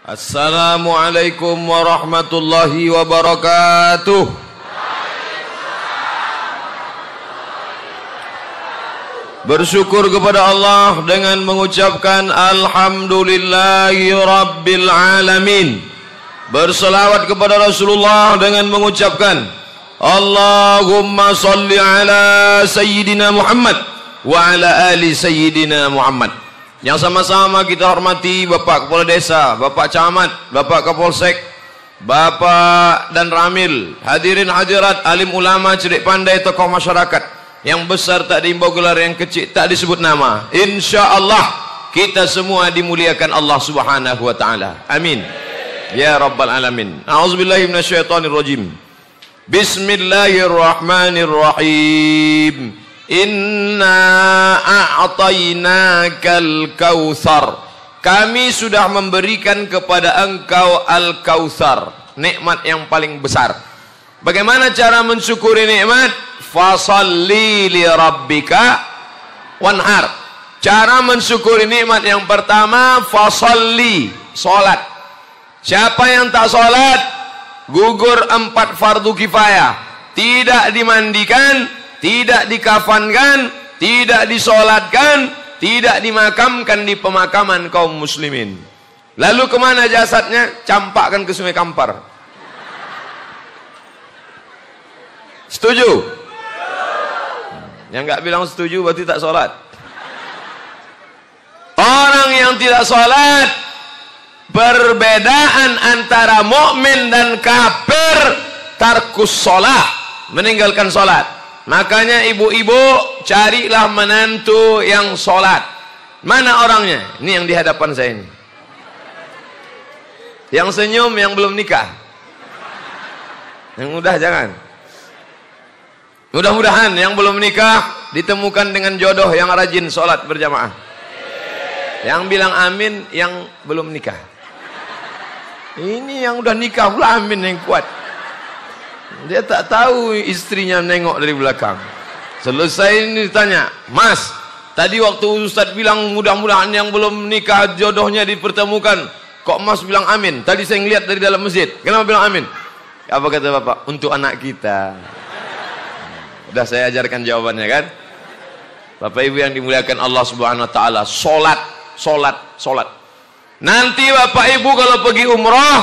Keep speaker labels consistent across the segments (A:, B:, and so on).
A: Assalamualaikum warahmatullahi wabarakatuh. Bersyukur kepada Allah dengan mengucapkan Alhamdulillahi Rabbil Alamin. Berselawat kepada Rasulullah dengan mengucapkan Allahumma salli ala Sayyidina Muhammad wa ala ali Sayyidina Muhammad. Yang sama-sama kita hormati Bapak Kepala Desa, Bapak Camat, Bapak Kapolsek, Bapak dan Ramil, hadirin hadirat, alim ulama, cerdik pandai, tokoh masyarakat. Yang besar tak diimbau gelar, yang kecil tak disebut nama. InsyaAllah kita semua dimuliakan Allah Subhanahu wa ta'ala. Amin. Ya Rabbal Alamin. A'udzubillahi minasyaitonirrajim. Bismillahirrahmanirrahim. Inna a'tainakal kautsar. Kami sudah memberikan kepada engkau al-kautsar, nikmat yang paling besar. Bagaimana cara mensyukuri nikmat? Fasalli li rabbika wanhar. Cara mensyukuri nikmat yang pertama, fasalli, salat. Siapa yang tak salat, gugur 4 fardu kifayah. Tidak dimandikan, tidak dikafankan, tidak disolatkan, tidak dimakamkan di pemakaman kaum muslimin. Lalu kemana jasadnya? Campakkan ke Sungai Kampar. Setuju? Yang nggak bilang setuju berarti tak sholat. Orang yang tidak sholat, perbedaan antara mukmin dan kafir, tarkus sholat, meninggalkan sholat. Makanya ibu-ibu carilah menantu yang sholat. Mana orangnya? Ini yang di hadapan saya ini. Yang senyum, yang belum nikah. Yang udah jangan. Mudah-mudahan yang belum nikah ditemukan dengan jodoh yang rajin sholat berjamaah. Yang bilang amin yang belum nikah. Ini yang udah nikah pula amin yang kuat. Dia tak tahu istrinya nengok dari belakang. Selesai ini ditanya, Mas, tadi waktu Ustadz bilang mudah-mudahan yang belum nikah jodohnya dipertemukan, kok Mas bilang amin? Tadi saya ngeliat dari dalam masjid. Kenapa bilang amin? Apa kata Bapak? Untuk anak kita. Udah saya ajarkan jawabannya kan? Bapak Ibu yang dimuliakan Allah Subhanahu wa taala, salat, salat, salat. Nanti Bapak Ibu kalau pergi umrah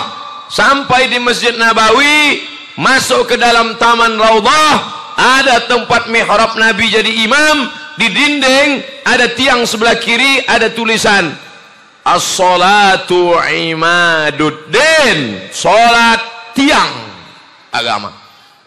A: sampai di Masjid Nabawi, masuk ke dalam taman Raudhah, ada tempat mihrab Nabi jadi imam, di dinding ada tiang sebelah kiri ada tulisan As-salatu imaduddin, salat tiang agama.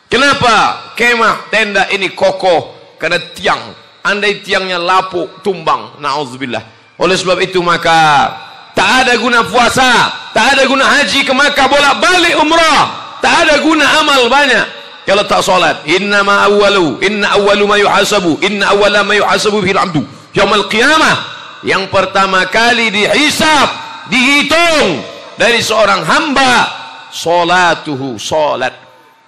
A: Kenapa kemah tenda ini kokoh? Karena tiang. Andai tiangnya lapuk, tumbang, na'udzubillah. Oleh sebab itu maka tak ada guna puasa, tak ada guna haji ke Makkah bolak-balik umrah, tak ada guna amal banyak kalau tak salat. Inna awwalu ma yuhasabu, inna awwala ma yuhasabu fil abdu yaumil qiyamah. Yang pertama kali dihisab, dihitung dari seorang hamba salatuhu, salat.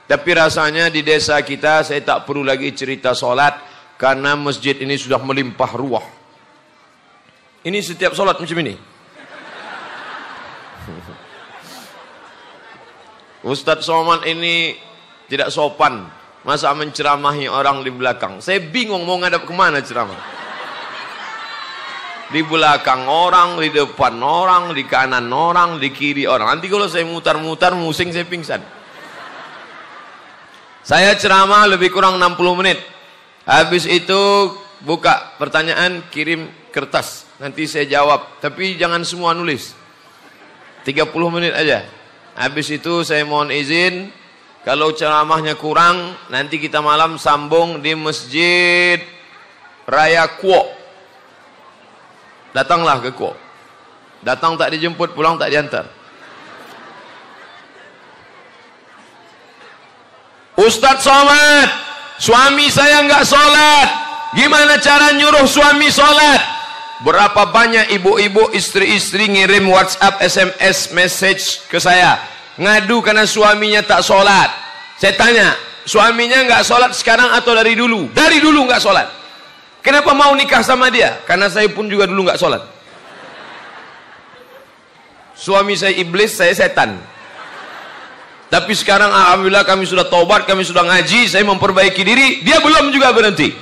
A: Tapi rasanya di desa kita saya tak perlu lagi cerita solat, karena masjid ini sudah melimpah ruah. Ini setiap solat macam ini. Ustadz Somad ini tidak sopan, masa menceramahi orang di belakang. Saya bingung mau ngadap kemana ceramah. Di belakang orang, di depan orang, di kanan orang, di kiri orang. Nanti kalau saya mutar-mutar musing saya pingsan. Saya ceramah lebih kurang 60 menit. Habis itu buka pertanyaan, kirim kertas. Nanti saya jawab. Tapi jangan semua nulis. 30 menit aja. Habis itu saya mohon izin. Kalau ceramahnya kurang, nanti kita malam sambung di Masjid Raya Kuok. Datanglah ke Kuok. Datang tak dijemput, pulang tak diantar. Ustadz Somad, suami saya nggak sholat. Gimana cara nyuruh suami sholat? Berapa banyak ibu-ibu, istri-istri ngirim WhatsApp, SMS, message ke saya, ngadu karena suaminya tak sholat. Saya tanya, suaminya nggak sholat sekarang atau dari dulu? Dari dulu nggak sholat. Kenapa mau nikah sama dia? Karena saya pun juga dulu nggak sholat. Suami saya iblis, saya setan. Tapi sekarang alhamdulillah kami sudah taubat, kami sudah ngaji, saya memperbaiki diri, dia belum juga berhenti.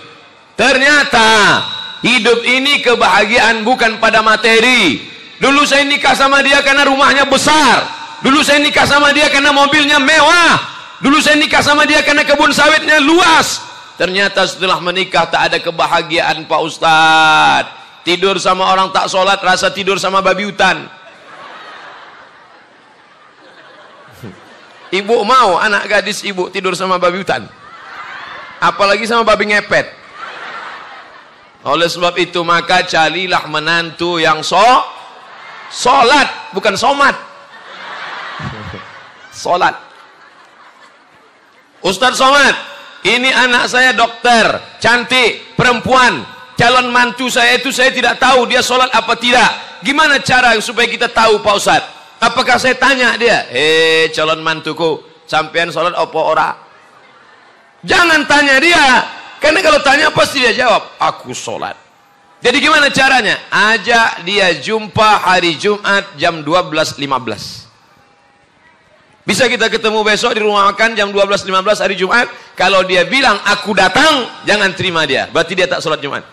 A: Ternyata hidup ini kebahagiaan bukan pada materi. Dulu saya nikah sama dia karena rumahnya besar. Dulu saya nikah sama dia karena mobilnya mewah. Dulu saya nikah sama dia karena kebun sawitnya luas. Ternyata setelah menikah tak ada kebahagiaan Pak Ustadz. Tidur sama orang tak sholat rasa tidur sama babi hutan. Ibu mau anak gadis ibu tidur sama babi hutan, apalagi sama babi ngepet. Oleh sebab itu maka carilah menantu yang sholat, bukan somat. Sholat. Ustadz Somad, ini anak saya dokter, cantik, perempuan, calon mantu saya itu saya tidak tahu dia sholat apa tidak. Gimana cara supaya kita tahu Pak Ustadz? Apakah saya tanya dia, calon mantuku, sampean sholat apa ora? Jangan tanya dia, karena kalau tanya pasti dia jawab, aku sholat. Jadi gimana caranya? Ajak dia jumpa hari Jumat jam 12.15. Bisa kita ketemu besok di rumah makan jam 12.15 hari Jumat. Kalau dia bilang aku datang, jangan terima dia, berarti dia tak sholat Jumat.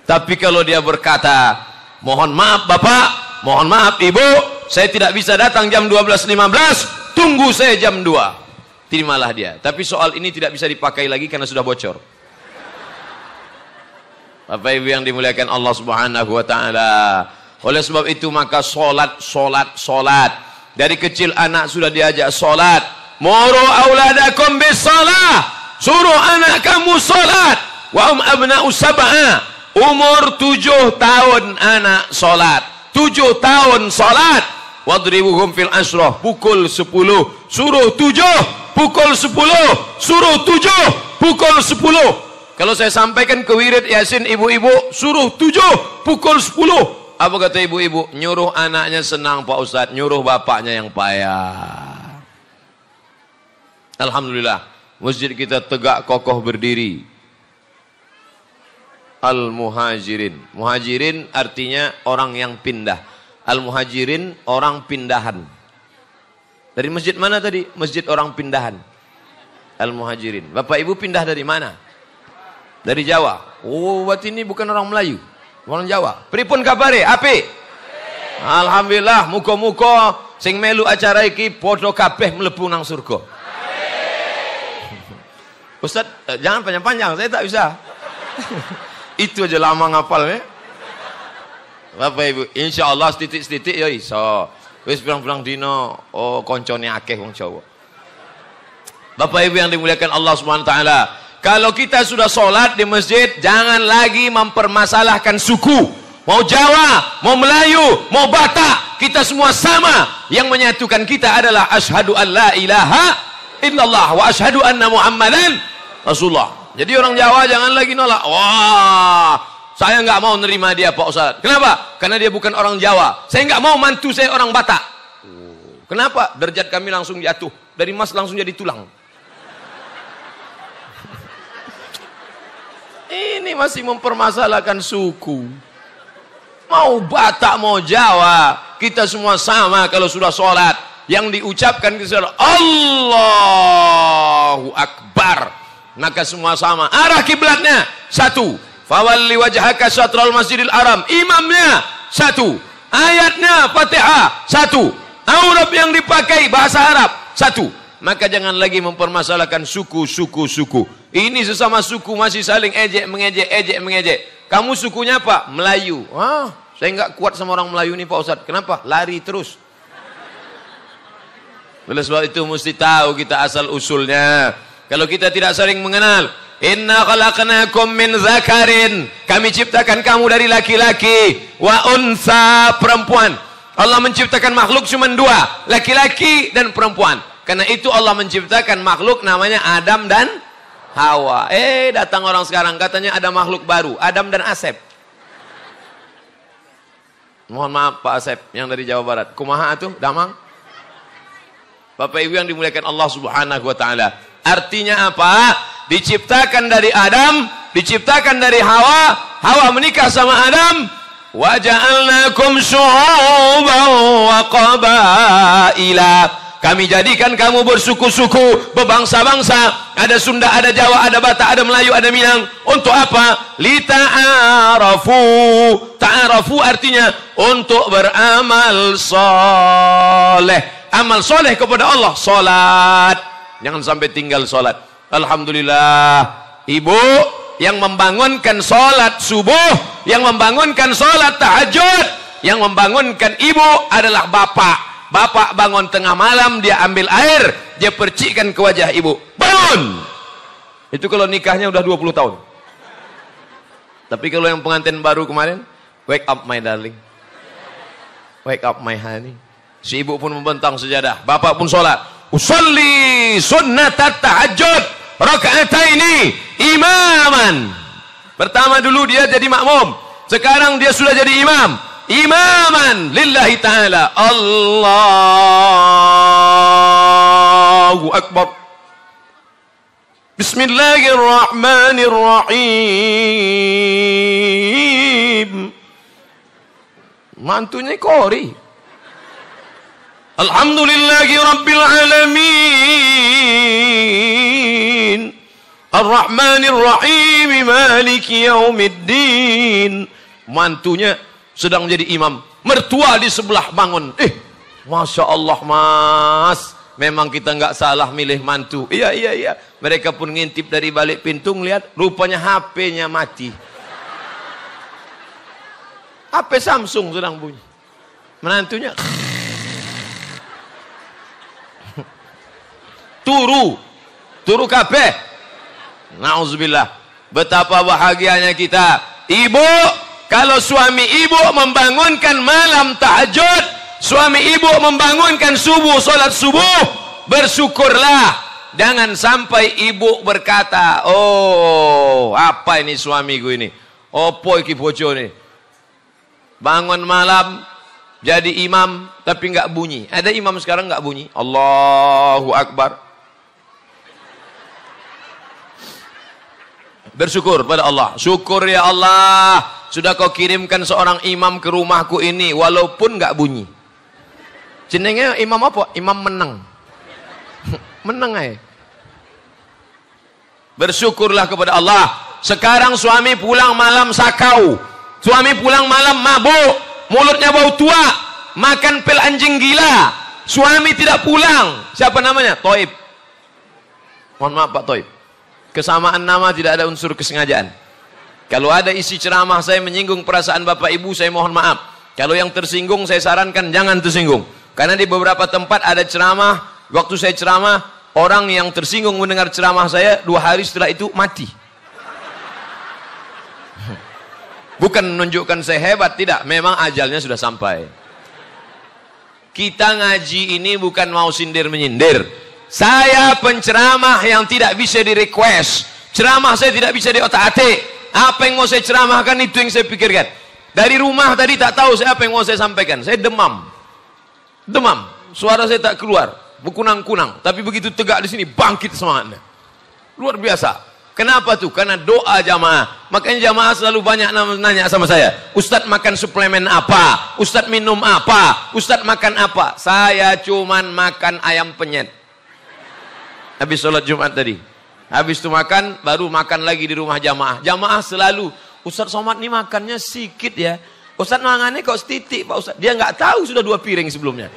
A: Tapi kalau dia berkata, mohon maaf Bapak, mohon maaf Ibu, saya tidak bisa datang jam 12.15, tunggu saya jam 2. Terimalah dia. Tapi soal ini tidak bisa dipakai lagi karena sudah bocor. Bapak Ibu yang dimuliakan Allah Subhanahu wa taala. Oleh sebab itu maka salat. Dari kecil anak sudah diajak salat. Muru auladakum bis-shalah. Suruh anak kamu salat. Wa abna'u sab'a. Umur 7 tahun anak salat. 7 tahun salat. Wadribuhum fil ashrah, pukul 10. Suruh 7, pukul 10. Suruh 7, pukul 10. Kalau saya sampaikan ke wirid Yasin ibu-ibu, suruh 7, pukul 10. Apa kata ibu-ibu? Nyuruh anaknya senang Pak Ustadz, nyuruh bapaknya yang payah. Alhamdulillah, masjid kita tegak kokoh berdiri. Al-muhajirin. Muhajirin artinya orang yang pindah. Al-muhajirin orang pindahan. Dari masjid mana tadi? Masjid orang pindahan. Al-muhajirin. Bapak Ibu pindah dari mana? Dari Jawa. Oh, berarti ini bukan orang Melayu. Orang Jawa. Pripun kabare? Api? Alhamdulillah, muka-muka sing melu acara iki padha kabeh mlebu nang surga. Ustaz, jangan panjang-panjang, saya tak bisa. Itu aja lama ngapalnya. Bapak Ibu, insyaallah setitik-setitik ya iso. Wis pirang-pirang dino koncone akeh wong Jawa. Bapak Ibu yang dimuliakan Allah Subhanahu wa taala, kalau kita sudah sholat di masjid, jangan lagi mempermasalahkan suku. Mau Jawa, mau Melayu, mau Batak, kita semua sama. Yang menyatukan kita adalah asyhadu an la ilaha illallah wa asyhadu anna Muhammadan Rasulullah. Jadi orang Jawa jangan lagi nolak. Wah, saya nggak mau nerima dia Pak Ustaz. Kenapa? Karena dia bukan orang Jawa. Saya nggak mau mantu saya orang Batak. Kenapa? Derajat kami langsung jatuh. Dari emas langsung jadi tulang. Ini masih mempermasalahkan suku. Mau Batak, mau Jawa, kita semua sama kalau sudah sholat. Yang diucapkan kita Allahu Akbar. Maka semua sama. Arah kiblatnya satu. Fawalli wajhaka syatral masjidil haram. Imamnya satu. Ayatnya Fatihah satu. Aurab yang dipakai bahasa Arab satu. Maka jangan lagi mempermasalahkan suku. Ini sesama suku masih saling ejek mengejek. Kamu sukunya apa? Melayu. Wah, saya nggak kuat sama orang Melayu nih Pak Ustadz. Kenapa? Lari terus. Oleh sebab itu mesti tahu kita asal usulnya. Kalau kita tidak saling mengenal, inna khalaqnakum min dzakarin, kami ciptakan kamu dari laki-laki, wa unsa, perempuan. Allah menciptakan makhluk cuma dua, laki-laki dan perempuan. Karena itu Allah menciptakan makhluk namanya Adam dan Hawa. Datang orang sekarang katanya ada makhluk baru, Adam dan Asep. Mohon maaf Pak Asep yang dari Jawa Barat. Kumaha atuh, damang? Bapak Ibu yang dimuliakan Allah Subhanahu wa taala. Artinya apa? Diciptakan dari Adam, diciptakan dari Hawa, Hawa menikah sama Adam, wa ja'alnakum syu'uban wa qabaila. Kami jadikan kamu bersuku-suku, berbangsa-bangsa. Ada Sunda, ada Jawa, ada Batak, ada Melayu, ada Minang. Untuk apa? Lita'arafu. Ta'arafu artinya untuk beramal soleh. Amal soleh kepada Allah, solat. Jangan sampai tinggal solat. Alhamdulillah, ibu yang membangunkan solat subuh, yang membangunkan solat tahajud, yang membangunkan ibu adalah bapak. Bapak bangun tengah malam, dia ambil air, dia percikkan ke wajah ibu. Bangun! Itu kalau nikahnya udah 20 tahun. Tapi kalau yang pengantin baru kemarin, wake up my darling. Wake up my honey. Si ibu pun membentang sejadah, bapak pun sholat. Usolli sunnatat tahajud raka'ataini imaman. Pertama dulu dia jadi makmum, sekarang dia sudah jadi imam. Imaman lillahi ta'ala. Allahu Akbar. Bismillahirrahmanirrahim. Mantunya Kori. Alhamdulillahi Rabbil Alamin. Ar-Rahmanir-Rahim. Maliki Yaumiddin. Mantunya sedang menjadi imam, mertua di sebelah bangun. Masya Allah mas, memang kita nggak salah milih mantu. Iya. Mereka pun ngintip dari balik pintu, ngeliat rupanya HP-nya mati. HP Samsung sedang bunyi. Menantunya turu kabeh. Nauzubillah. Betapa bahagianya kita. Ibu, kalau suami ibu membangunkan malam tahajud, suami ibu membangunkan subuh, solat subuh, bersyukurlah. Jangan sampai ibu berkata, oh apa ini suamiku ini, opo iki bojo ini, bangun malam jadi imam tapi nggak bunyi. Ada imam sekarang nggak bunyi. Allahu Akbar. Bersyukur pada Allah. Syukur ya Allah, sudah kau kirimkan seorang imam ke rumahku ini walaupun nggak bunyi. Jenenge imam apa? Imam menang. Menang aja. Bersyukurlah kepada Allah. Sekarang suami pulang malam sakau, suami pulang malam mabuk, mulutnya bau tua, makan pil anjing gila. Suami tidak pulang. Siapa namanya? Toib. Mohon maaf Pak Toib, kesamaan nama tidak ada unsur kesengajaan. Kalau ada isi ceramah saya menyinggung perasaan bapak ibu, saya mohon maaf. Kalau yang tersinggung saya sarankan jangan tersinggung. Karena di beberapa tempat ada ceramah, waktu saya ceramah, orang yang tersinggung mendengar ceramah saya 2 hari setelah itu mati. Bukan menunjukkan saya hebat, tidak. Memang ajalnya sudah sampai. Kita ngaji ini bukan mau sindir-menyindir. Saya penceramah yang tidak bisa di request. Ceramah saya tidak bisa di otak-atik. Apa yang mau saya ceramahkan itu yang saya pikirkan. Dari rumah tadi tak tahu saya apa yang mau saya sampaikan. Saya demam. Suara saya tak keluar, berkunang-kunang. Tapi begitu tegak di sini bangkit semangatnya. Luar biasa. Kenapa tuh? Karena doa jamaah. Makanya jamaah selalu banyak nanya sama saya, Ustadz makan suplemen apa? Ustadz minum apa? Ustadz makan apa? Saya cuman makan ayam penyet. Habis sholat Jumat tadi. Habis itu makan, baru makan lagi di rumah jamaah. Jamaah selalu, Ustadz Somad ini makannya sedikit ya. Ustadz mangannya kok setitik Pak Ustadz. Dia nggak tahu sudah 2 piring sebelumnya.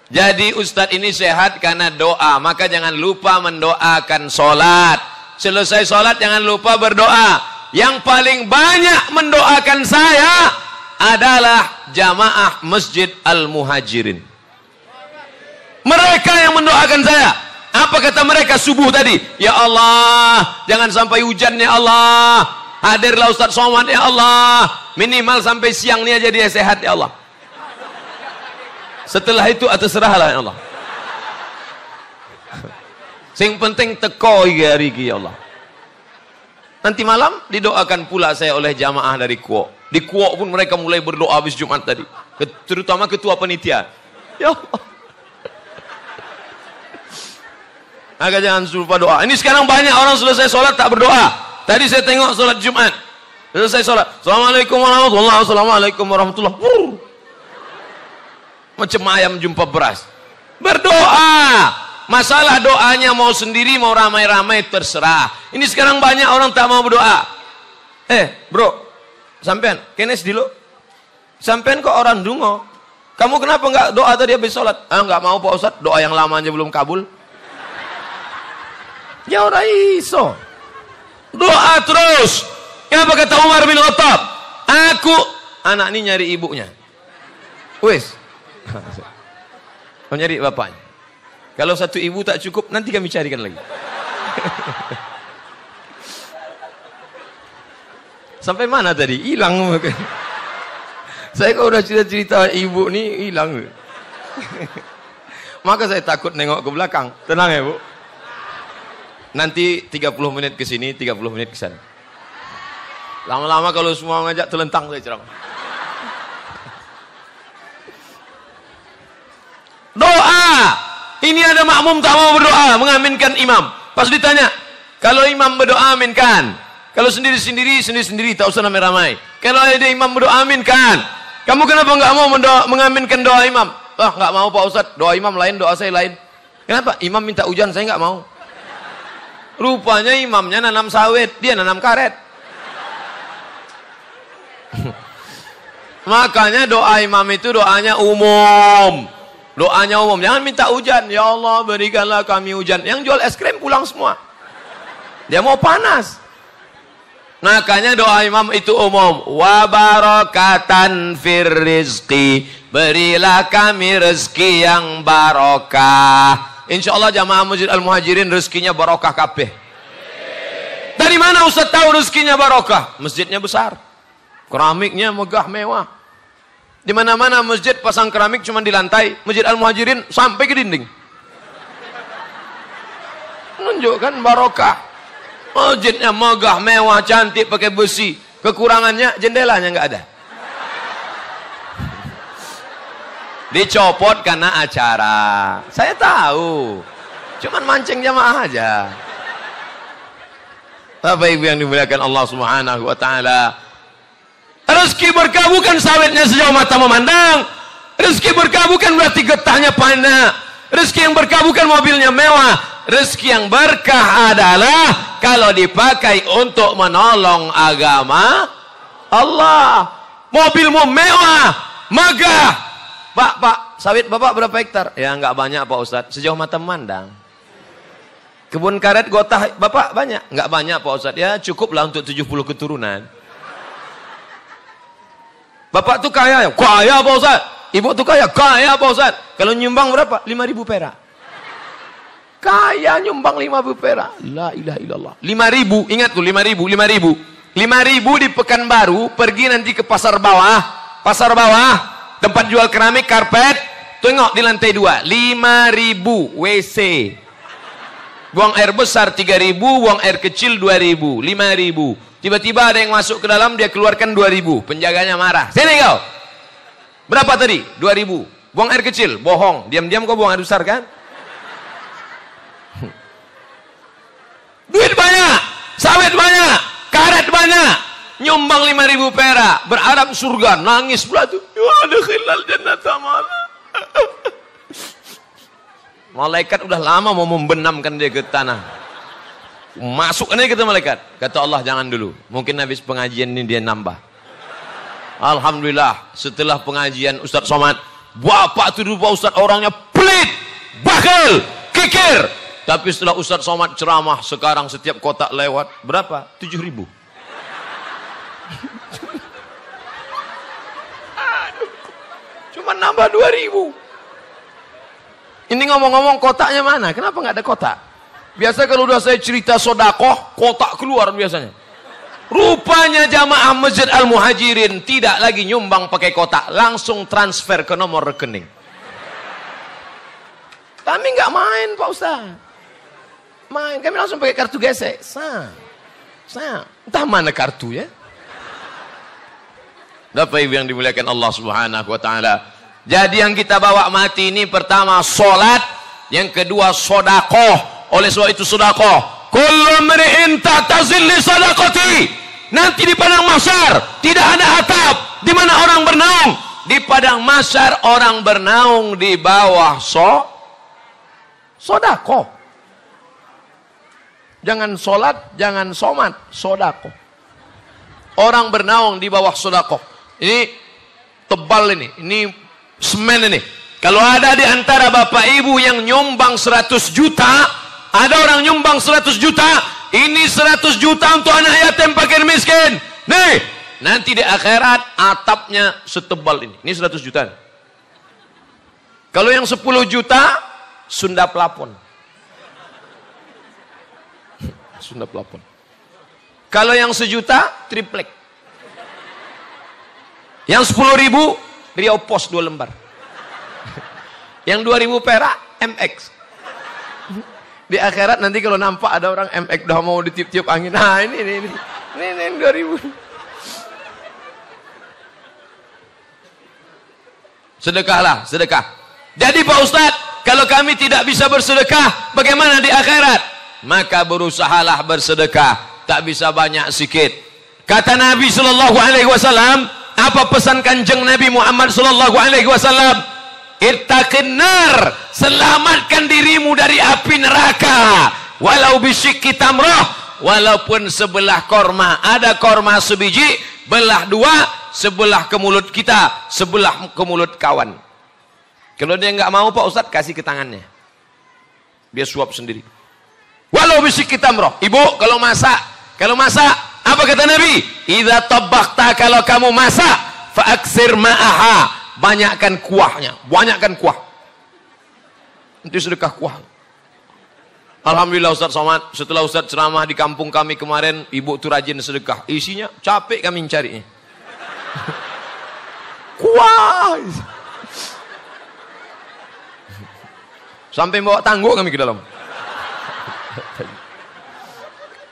A: Jadi Ustadz ini sehat karena doa. Maka jangan lupa mendoakan sholat. Selesai sholat jangan lupa berdoa. Yang paling banyak mendoakan saya adalah jamaah Masjid Al-Muhajirin. Mereka yang mendoakan saya. Apa kata mereka subuh tadi? Ya Allah, jangan sampai hujan ya Allah. Hadirlah Ustadz Somad ya Allah. Minimal sampai siang ini aja dia sehat ya Allah. Setelah itu atas serahlah ya Allah. Sing penting teko hari ini ya Allah. Nanti malam didoakan pula saya oleh jamaah dari Kuok. Di Kuok pun mereka mulai berdoa habis Jumat tadi. Terutama ketua panitia. Ya Allah. Maka jangan lupa doa. Ini sekarang banyak orang selesai sholat tak berdoa. Tadi saya tengok sholat Jumat. Selesai sholat. Assalamualaikum warahmatullahi wabarakatuh. Assalamualaikum warahmatullahi wabarakatuh. Macam ayam jumpa beras. Berdoa. Masalah doanya mau sendiri, mau ramai-ramai, terserah. Ini sekarang banyak orang tak mau berdoa. Bro, sampean, kenes dulu. Sampean kok orang dungo. Kamu kenapa enggak doa tadi habis sholat? Enggak mau Pak Ustaz, doa yang lamanya belum kabul. Ya ora iso. Doa terus. Apa kata Umar bin Khattab? Anak ini nyari ibunya. Wes. Mau nyari bapaknya. Kalau satu ibu tak cukup, nanti kami carikan lagi. Sampai mana tadi? Hilang. Saya kok udah cerita-cerita ibu nih, hilang. Maka saya takut nengok ke belakang. Tenang ya Bu. Nanti 30 menit ke sini, 30 menit ke sana. Lama-lama kalau semua ngajak telentang saya ceramah. Doa. Ini ada makmum tak mau berdoa, mengaminkan imam. Pas ditanya, kalau imam berdoa aminkan. Kalau sendiri-sendiri tak usah ramai-ramai. Kalau ada imam berdoa aminkan. Kamu kenapa nggak mau mengaminkan doa imam? Nggak mau Pak Ustadz, doa imam lain, doa saya lain. Kenapa? Imam minta hujan, saya nggak mau. Rupanya imamnya nanam sawit, dia nanam karet. Makanya doa imam itu doanya umum. Doanya umum, jangan minta hujan. Ya Allah berikanlah kami hujan. Yang jual es krim pulang semua. Dia mau panas. Makanya doa imam itu umum. Wa barakatan fir rizqi. Berilah kami rezeki yang barokah. Insya Allah jamaah Masjid Al-Muhajirin rezekinya barokah kabeh. Dari mana Ustaz tahu rezekinya barokah? Masjidnya besar. Keramiknya megah mewah. Di mana-mana masjid pasang keramik cuma di lantai. Masjid Al-Muhajirin sampai ke dinding. Menunjukkan barokah. Masjidnya megah, mewah, cantik, pakai besi. Kekurangannya jendelanya nggak ada. Dicopot karena acara. Saya tahu. Cuman mancing jamaah aja. Bapak Ibu yang dimuliakan Allah Subhanahu wa taala. Rezeki berkah bukan sawitnya sejauh mata memandang. Rezeki berkah bukan berarti getahnya banyak. Rezeki yang berkah bukan mobilnya mewah. Rezeki yang berkah adalah kalau dipakai untuk menolong agama Allah. Mobilmu mewah, megah. Pak, sawit Bapak berapa hektar? Ya enggak banyak Pak Ustadz, sejauh mata memandang. Kebun karet gotah Bapak banyak? Enggak banyak Pak Ustadz. Ya cukuplah untuk 70 keturunan. Bapak tuh kaya Pak Ustaz. Ibu tuh kaya Pak Ustaz. Kalau nyumbang berapa? 5.000 perak. Kaya nyumbang 5.000 perak. La ilaha illallah. 5.000, ingat tuh 5.000. 5.000 di Pekanbaru, pergi nanti ke pasar bawah. Pasar bawah, tempat jual keramik, karpet. Tengok di lantai 2, 5.000 WC. Buang air besar 3.000, buang air kecil 2.000, 5.000. Tiba-tiba ada yang masuk ke dalam, dia keluarkan 2.000. Penjaganya marah. Sini kau. Berapa tadi? 2.000. Buang air kecil. Bohong. Diam-diam kau buang air besar kan? Duit banyak. Sawit banyak. Karet banyak. Nyumbang 5.000 perak. Berharap surga. Nangis pula tuh. Ya adkhilal jannata ma'ana. Malaikat udah lama mau membenamkan dia ke tanah. Masuk aja kata malaikat. Kata Allah jangan dulu. Mungkin habis pengajian ini dia nambah. Alhamdulillah. Setelah pengajian Ustaz Somad. Bapak itu dulu Ustaz orangnya pelit. Bakal. Kikir. Tapi setelah Ustaz Somad ceramah. Sekarang setiap kotak lewat. Berapa? 7.000. Cuma nambah 2.000. Ini ngomong-ngomong kotaknya mana? Kenapa nggak ada kotak? Biasa kalau udah saya cerita sodakoh, kotak keluar biasanya. Rupanya jamaah Masjid Al-Muhajirin tidak lagi nyumbang pakai kotak. Langsung transfer ke nomor rekening. Kami nggak main Pak Ustaz. Main, kami langsung pakai kartu gesek. Entah mana kartunya. Bapak Ibu yang dimuliakan Allah Subhanahu wa taala. Jadi yang kita bawa mati ini pertama solat, yang kedua sodakoh. Oleh sebab itu sedekah, Kullu mri'in ta'tazil li sadaqati. Nanti di padang mahsyar tidak ada atap di mana orang bernaung. Di padang mahsyar orang bernaung di bawah sodako. Jangan solat, jangan somat, sodako. Orang bernaung di bawah sodako. Ini tebal ini semen ini. Kalau ada di antara bapak ibu yang nyumbang 100 juta, ada orang nyumbang 100 juta, ini 100 juta untuk anak yatim fakir miskin. Nih, nanti di akhirat atapnya setebal ini. Ini 100 juta. Kalau yang 10 juta, Sunda Plafon. Sunda Plafon. Kalau yang 1 juta, triplek. Yang 10.000, Riau Pos 2 lembar. Yang 2.000 perak, MX. Di akhirat nanti kalau nampak ada orang MX udah mau ditiup-tiup angin. Nah ini 2.000. Sedekahlah, sedekah. Jadi Pak Ustadz, kalau kami tidak bisa bersedekah, bagaimana di akhirat? Maka berusahalah bersedekah. Tak bisa banyak sikit. Kata Nabi SAW, apa pesan kanjeng Nabi Muhammad SAW? Ittaqin nar, selamatkan dirimu dari api neraka. Walau bisyikki tamrah, walaupun sebelah korma. Ada korma sebiji, belah 2, sebelah ke mulut kita, sebelah ke mulut kawan. Kalau dia nggak mau Pak Ustadz, kasih ke tangannya. Dia suap sendiri. Walau bisyikki tamrah. Ibu kalau masak, apa kata Nabi? Idza tabakhta, kalau kamu masak, fa aksir ma'aha, banyakkan kuahnya, banyakkan kuah. Nanti sedekah kuah. Alhamdulillah Ustaz Somad, setelah Ustaz ceramah di kampung kami kemarin, ibu tuh rajin sedekah. Isinya capek kami mencarinya. Kuah. Sampai bawa tangguh kami ke dalam.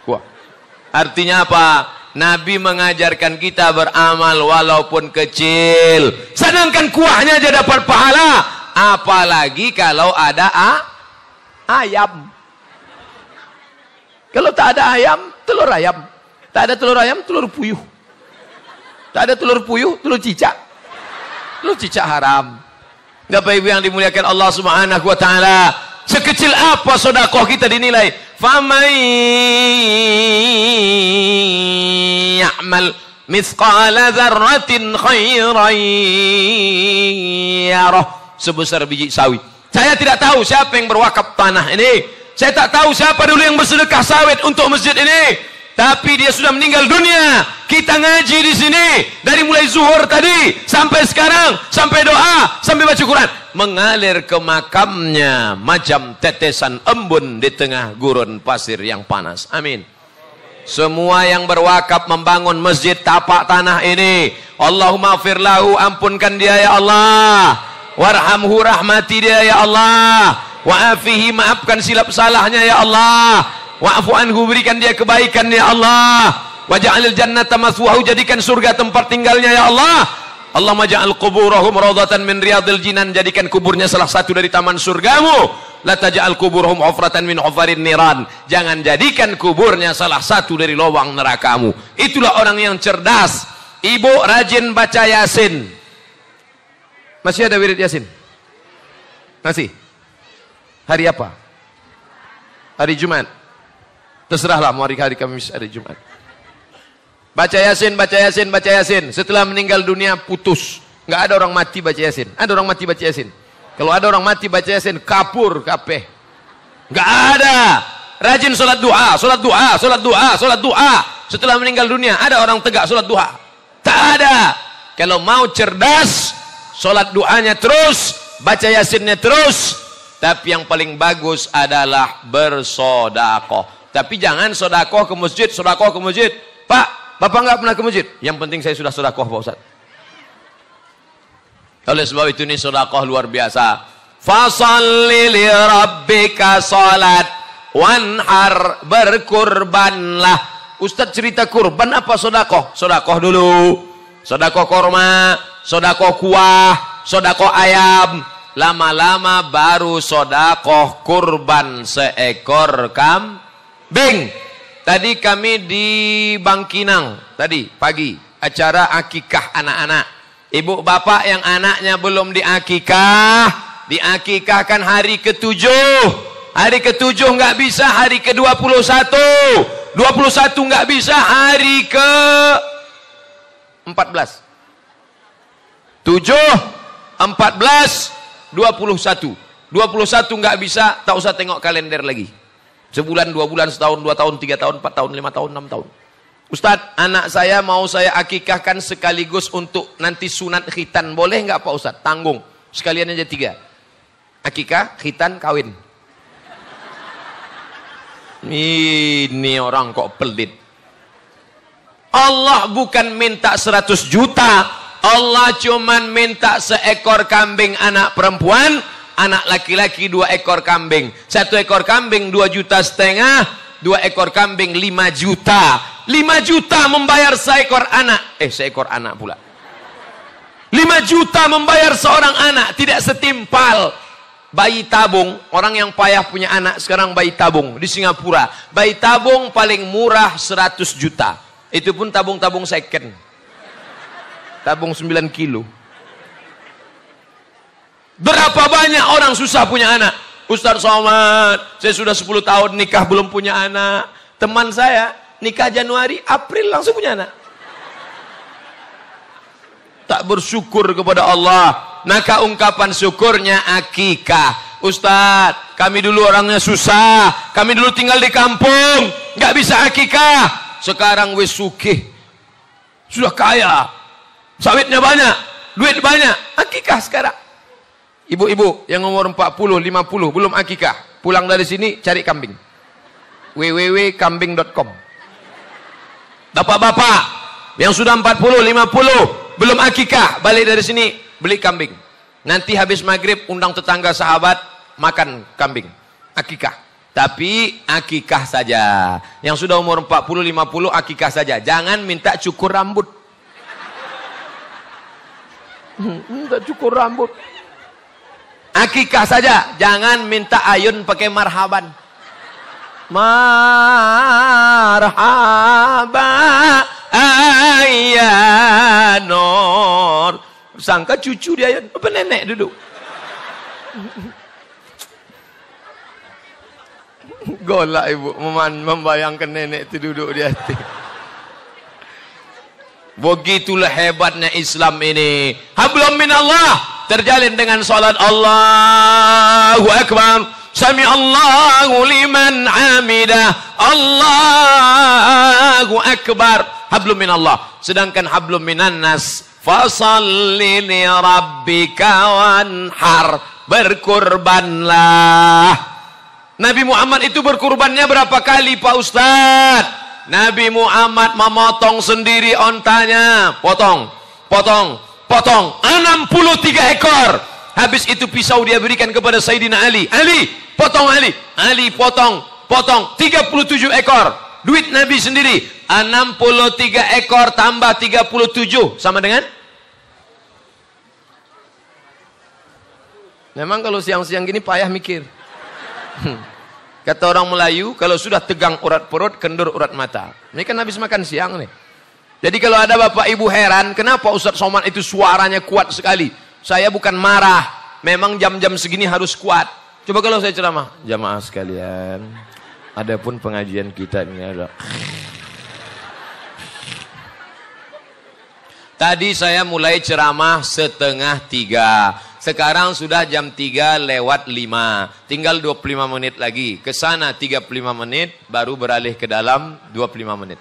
A: Kuah. Artinya apa? Nabi mengajarkan kita beramal walaupun kecil. Sedangkan kuahnya aja dapat pahala. Apalagi kalau ada ayam. Kalau tak ada ayam, telur ayam. Tak ada telur ayam, telur puyuh. Tak ada telur puyuh, telur cicak. Telur cicak haram. Bapak Ibu yang dimuliakan Allah Subhanahu wa taala, sekecil apa sedekah kita dinilai? Faman ya'mal mithqala dzarratin khairan yarah. Sebesar biji sawi. Saya tidak tahu siapa yang berwakaf tanah ini. Saya tak tahu siapa dulu yang bersedekah sawit untuk masjid ini. Tapi dia sudah meninggal dunia. Kita ngaji di sini dari mulai zuhur tadi sampai sekarang, sampai doa, sampai baca Quran, mengalir ke makamnya macam tetesan embun di tengah gurun pasir yang panas. Amin. Semua yang berwakaf membangun masjid tapak tanah ini, Allahumma firlahu, ampunkan dia ya Allah. Warhamhu, rahmati dia ya Allah. Wa'afihi, maafkan silap salahnya ya Allah. Wa'afu anhu, berikan dia kebaikan ya Allah. Waja'alil jannata maswahu, jadikan surga tempat tinggalnya ya Allah. Allahumma ja'al quburahum rawdatan min riyadil jinan, jadikan kuburnya salah satu dari taman surgamu. La taj'al quburahum hufratan min hufarin niran, jangan jadikan kuburnya salah satu dari lubang nerakamu. Itulah orang yang cerdas. Ibu rajin baca Yasin. Masih ada wirid Yasin? Masih? Hari apa? Hari Jumat. Terserahlah mau hari Kamis, hari Jumat. Baca Yasin, baca Yasin, baca Yasin. Setelah meninggal dunia putus. Nggak ada orang mati baca Yasin. Ada orang mati baca Yasin. Kalau ada orang mati baca Yasin, kapur kabeh. Nggak ada. Rajin sholat duha, sholat duha, sholat duha, sholat duha. Setelah meninggal dunia, ada orang tegak sholat duha? Tak ada. Kalau mau cerdas, sholat duhanya terus, baca Yasinnya terus. Tapi yang paling bagus adalah bersodakoh. Tapi jangan sodakoh ke masjid, sodakoh ke masjid. Pak, Bapak nggak pernah ke masjid. Yang penting saya sudah sodakoh Pak Ustaz. Oleh sebab itu ini sodakoh luar biasa. Fasalli li rabbika salat wanhar, berkurbanlah. Ustaz cerita kurban apa sodakoh? Sodakoh dulu. Sodakoh korma, sodakoh kuah, sodakoh ayam. Lama-lama baru sodakoh kurban seekor Bing, tadi kami di Bangkinang, tadi pagi, acara akikah anak-anak. Ibu bapak yang anaknya belum diakikah, diakikahkan hari ke-7. Hari ke-7 nggak bisa, hari ke-21. 21 nggak bisa, hari ke-14. 7, 14, 21. 21 nggak bisa, tak usah tengok kalender lagi. Sebulan, 2 bulan, setahun, 2 tahun, 3 tahun, 4 tahun, 5 tahun, 6 tahun. Ustadz, anak saya mau saya akikahkan sekaligus untuk nanti sunat khitan. Boleh nggak Pak Ustadz? Tanggung. Sekalian aja 3. Akikah, khitan, kawin. Ini orang kok pelit. Allah bukan minta 100 juta. Allah cuman minta seekor kambing anak perempuan, anak laki-laki 2 ekor kambing. 1 ekor kambing 2,5 juta, 2 ekor kambing 5 juta. 5 juta membayar seekor anak. Seekor anak pula. 5 juta membayar seorang anak, tidak setimpal. Bayi tabung, orang yang payah punya anak sekarang bayi tabung di Singapura. Bayi tabung paling murah 100 juta. Itu pun tabung-tabung second. Tabung 9 kilo. Berapa banyak orang susah punya anak? Ustaz Somad, saya sudah 10 tahun nikah belum punya anak. Teman saya nikah Januari, April langsung punya anak. Tak bersyukur kepada Allah. Maka ungkapan syukurnya akikah. Ustaz, kami dulu orangnya susah. Kami dulu tinggal di kampung, nggak bisa akikah. Sekarang wis sugih. Sudah kaya. Sawitnya banyak, duit banyak. Akikah sekarang. Ibu-ibu yang umur 40, 50 belum akikah, pulang dari sini cari kambing. www.kambing.com. Bapak-bapak yang sudah 40, 50 belum akikah, balik dari sini beli kambing. Nanti habis maghrib undang tetangga sahabat makan kambing. Akikah. Tapi akikah saja. Yang sudah umur 40, 50 akikah saja. Jangan minta cukur rambut. Minta cukur rambut. Akikah saja. Jangan minta ayun pakai marhaban. Marhaba ayyanor. Sangka cucu dia ayun. Apa nenek duduk? Golak ibu membayangkan nenek itu duduk di hati. Begitulah hebatnya Islam ini. Hablum minallah. Terjalin dengan salat Allahu Akbar. Sami Allahu liman hamidah. Allahu Akbar. Hablum minallah. Sedangkan hablum minan nas. Fasalli li rabbika wanhar. Berkurbanlah. Nabi Muhammad itu berkurbannya berapa kali Pak Ustadz? Nabi Muhammad memotong sendiri ontanya. Potong, potong, potong. 63 ekor. Habis itu pisau dia berikan kepada Sayyidina Ali. Ali, potong Ali. Ali potong, potong. 37 ekor. Duit Nabi sendiri. 63 ekor tambah 37. Sama dengan? Memang kalau siang-siang gini payah mikir. Kata orang Melayu, kalau sudah tegang urat perut, kendur urat mata. Ini kan habis makan siang nih. Jadi kalau ada bapak ibu heran, kenapa Ustaz Somad itu suaranya kuat sekali? Saya bukan marah, memang jam-jam segini harus kuat. Coba kalau saya ceramah, jamaah sekalian, adapun pengajian kita ini ada. Tadi saya mulai ceramah 2:30. Sekarang sudah jam 3 lewat 5. Tinggal 25 menit lagi. Ke sana 35 menit, baru beralih ke dalam 25 menit.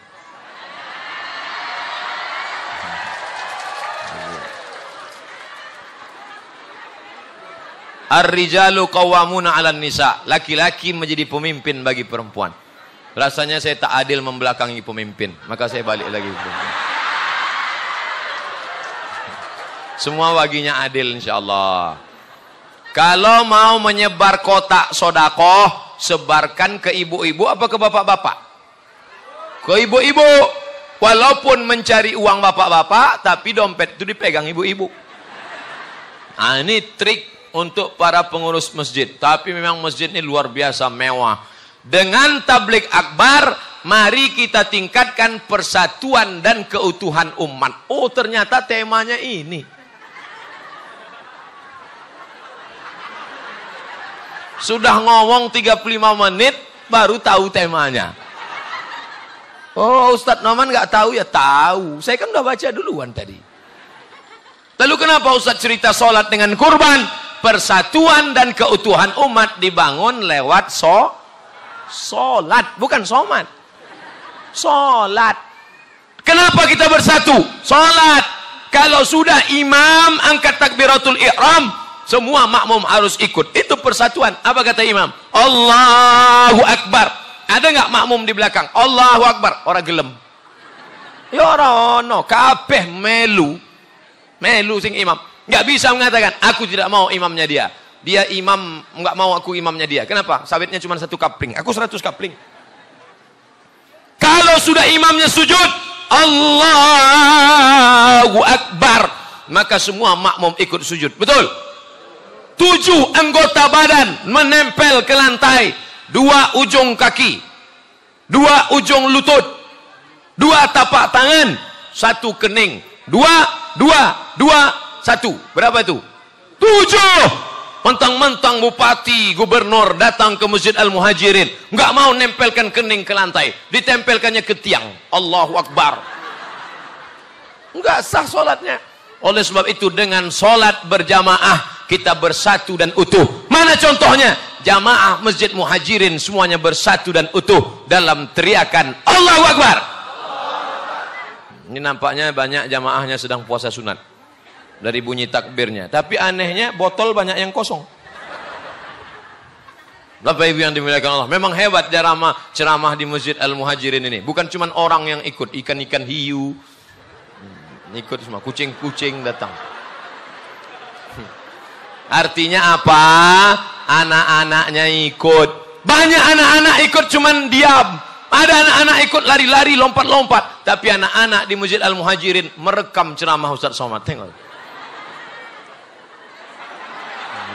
A: Ar-rijalu qawwamuna 'alan nisa. Laki-laki menjadi pemimpin bagi perempuan. Rasanya saya tak adil membelakangi pemimpin, maka saya balik lagi. Semua baginya adil insyaallah. Kalau mau menyebar kotak sodakoh, sebarkan ke ibu-ibu apa ke bapak-bapak? Ke ibu-ibu. Walaupun mencari uang bapak-bapak, tapi dompet itu dipegang ibu-ibu. Nah, ini trik untuk para pengurus masjid. Tapi memang masjid ini luar biasa mewah. Dengan tabligh akbar, mari kita tingkatkan persatuan dan keutuhan umat. Oh, ternyata temanya ini. Sudah ngomong 35 menit, baru tahu temanya. Oh, Ustadz Noman nggak tahu ya? Tahu. Saya kan udah baca duluan tadi. Lalu kenapa Ustadz cerita sholat dengan kurban? Persatuan dan keutuhan umat dibangun lewat sholat, bukan somat. Sholat. Kenapa kita bersatu? Sholat. Kalau sudah imam angkat takbiratul ihram, semua makmum harus ikut. Itu persatuan. Apa kata imam? Allahu Akbar. Ada nggak makmum di belakang? Allahu Akbar. Orang gelem. Ya ono, kabeh melu sing imam. Nggak bisa mengatakan aku tidak mau imamnya dia. Dia imam, nggak mau aku imamnya dia. Kenapa? Sawitnya cuma 1 kapling. Aku 100 kapling. Kalau sudah imamnya sujud, Allahu Akbar, maka semua makmum ikut sujud. Betul? 7 anggota badan menempel ke lantai. 2 ujung kaki, 2 ujung lutut, 2 tapak tangan, 1 kening, 2, 1. Berapa itu? 7. Mentang-mentang bupati, gubernur datang ke Masjid Al-Muhajirin, nggak mau nempelkan kening ke lantai, ditempelkannya ke tiang. Allahu Akbar. Nggak sah sholatnya. Oleh sebab itu dengan sholat berjamaah kita bersatu dan utuh. Mana contohnya? Jamaah Masjid Muhajirin semuanya bersatu dan utuh dalam teriakan Allahu Akbar. Ini nampaknya banyak jamaahnya sedang puasa sunat dari bunyi takbirnya. Tapi anehnya botol banyak yang kosong. Bapak Ibu yang dimuliakan Allah, memang hebat ceramah di Masjid Al-Muhajirin ini. Bukan cuma orang yang ikut, ikan-ikan hiu ikut semua, kucing-kucing datang. Artinya apa? Anak-anaknya ikut. Banyak anak-anak ikut cuman diam. Ada anak-anak ikut lari-lari, lompat-lompat. Tapi anak-anak di Masjid Al-Muhajirin merekam ceramah Ustaz Somad. Tengok.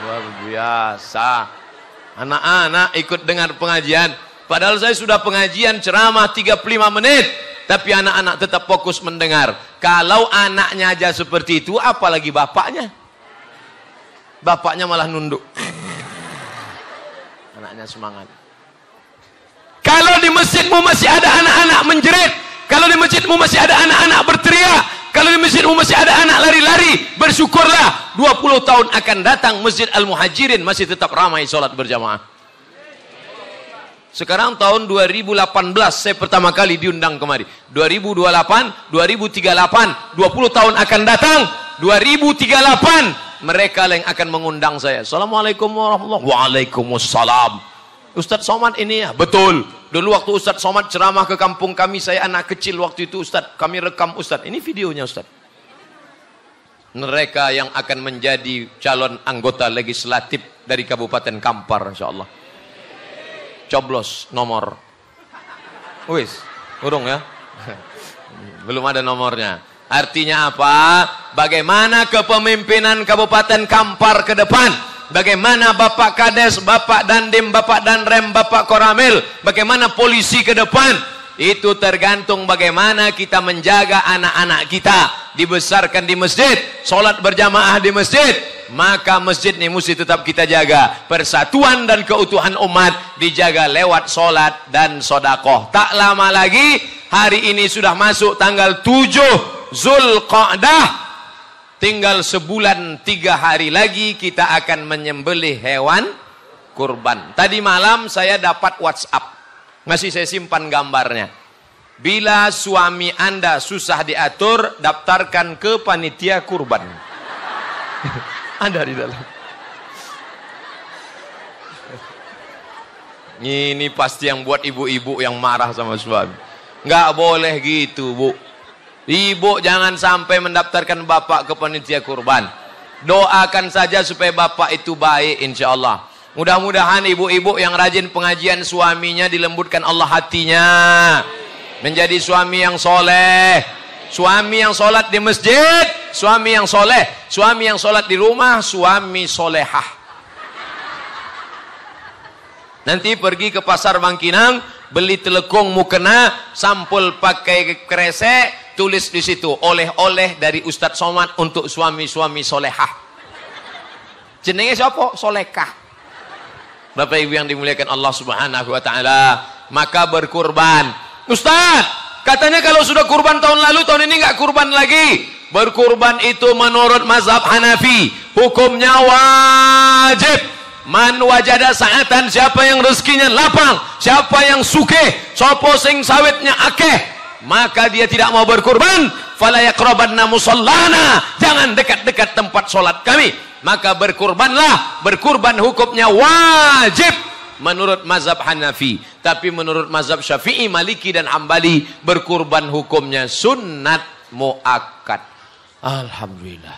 A: Luar biasa. Anak-anak ikut dengar pengajian. Padahal saya sudah pengajian ceramah 35 menit. Tapi anak-anak tetap fokus mendengar. Kalau anaknya aja seperti itu, apalagi bapaknya. Bapaknya malah nunduk. Anaknya semangat. Kalau di masjidmu masih ada anak-anak menjerit, kalau di masjidmu masih ada anak-anak berteriak, kalau di masjidmu masih ada anak lari-lari, bersyukurlah 20 tahun akan datang Masjid Al-Muhajirin masih tetap ramai sholat berjamaah. Sekarang tahun 2018 saya pertama kali diundang kemari. 2028, 2038, 20 tahun akan datang 2038. Mereka yang akan mengundang saya. Assalamualaikum warahmatullahi wabarakatuh. Waalaikumsalam. Ustadz Somad ini ya? Betul. Dulu waktu Ustadz Somad ceramah ke kampung kami, saya anak kecil waktu itu Ustadz. Kami rekam Ustadz. Ini videonya Ustadz. Mereka yang akan menjadi calon anggota legislatif dari Kabupaten Kampar insya Allah. Coblos nomor. Wis, urung ya? Belum ada nomornya. Artinya apa? Bagaimana kepemimpinan Kabupaten Kampar ke depan? Bagaimana Bapak Kades, Bapak Dandim, Bapak Danrem, Bapak Koramil? Bagaimana polisi ke depan? Itu tergantung bagaimana kita menjaga anak-anak kita. Dibesarkan di masjid, sholat berjamaah di masjid. Maka masjid ini mesti tetap kita jaga. Persatuan dan keutuhan umat dijaga lewat sholat dan sodakoh. Tak lama lagi, hari ini sudah masuk tanggal 7 Zulqa'dah, tinggal sebulan 3 hari lagi kita akan menyembelih hewan kurban. Tadi malam saya dapat WhatsApp, masih saya simpan gambarnya. Bila suami Anda susah diatur, daftarkan ke panitia kurban. Ada di dalam. Ini pasti yang buat ibu-ibu yang marah sama suami. Nggak boleh gitu, Bu. Ibu jangan sampai mendaftarkan bapak ke panitia kurban. Doakan saja supaya bapak itu baik insya Allah. Mudah-mudahan ibu-ibu yang rajin pengajian suaminya dilembutkan Allah hatinya. Menjadi suami yang soleh. Suami yang sholat di masjid. Suami yang soleh. Suami yang sholat di rumah. Suami solehah. Nanti pergi ke pasar Bangkinang, beli telekung mukena, sampul pakai kresek, tulis di situ oleh-oleh dari Ustadz Somad untuk suami-suami solehah. Jenenge siapa? Solekah. Bapak Ibu yang dimuliakan Allah Subhanahu wa taala, maka berkurban. Ustaz, katanya kalau sudah kurban tahun lalu, tahun ini nggak kurban lagi. Berkurban itu menurut mazhab Hanafi hukumnya wajib. Man wajada sa'atan, siapa yang rezekinya lapang, siapa yang sugih, sapa sing sawitnya akeh, maka dia tidak mau berkurban, fala yaqrabanna musallana, jangan dekat-dekat tempat salat kami. Maka berkurbanlah. Berkurban hukumnya wajib menurut mazhab Hanafi. Tapi menurut mazhab Syafi'i, Maliki dan Hambali, berkurban hukumnya sunat muakkad. Alhamdulillah.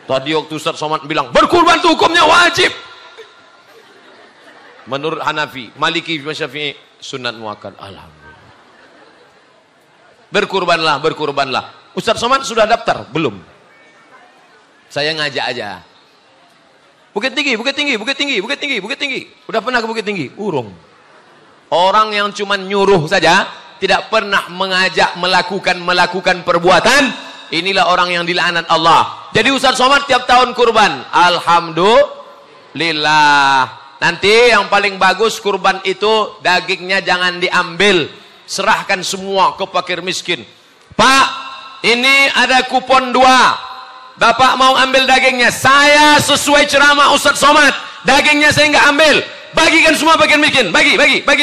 A: Tadi waktu Ustaz Somad bilang berkurban itu hukumnya wajib. Menurut Hanafi, Maliki, Syafi'i, sunat muakkad. Alhamdulillah. Berkurbanlah, berkurbanlah. Ustaz Somad sudah daftar? Belum. Saya ngajak aja. Bukit Tinggi, Bukit Tinggi, Bukit Tinggi, Bukit Tinggi, Bukit Tinggi. Udah pernah ke Bukit Tinggi? Urung. Orang yang cuma nyuruh saja, tidak pernah mengajak melakukan perbuatan, inilah orang yang dilaknat Allah. Jadi Ustaz Somad tiap tahun kurban. Alhamdulillah. Nanti yang paling bagus kurban itu dagingnya jangan diambil, serahkan semua ke fakir miskin. Pak, ini ada kupon 2. Bapak mau ambil dagingnya, saya sesuai ceramah Ustaz Somad, dagingnya saya nggak ambil, bagikan semua fakir miskin, bagi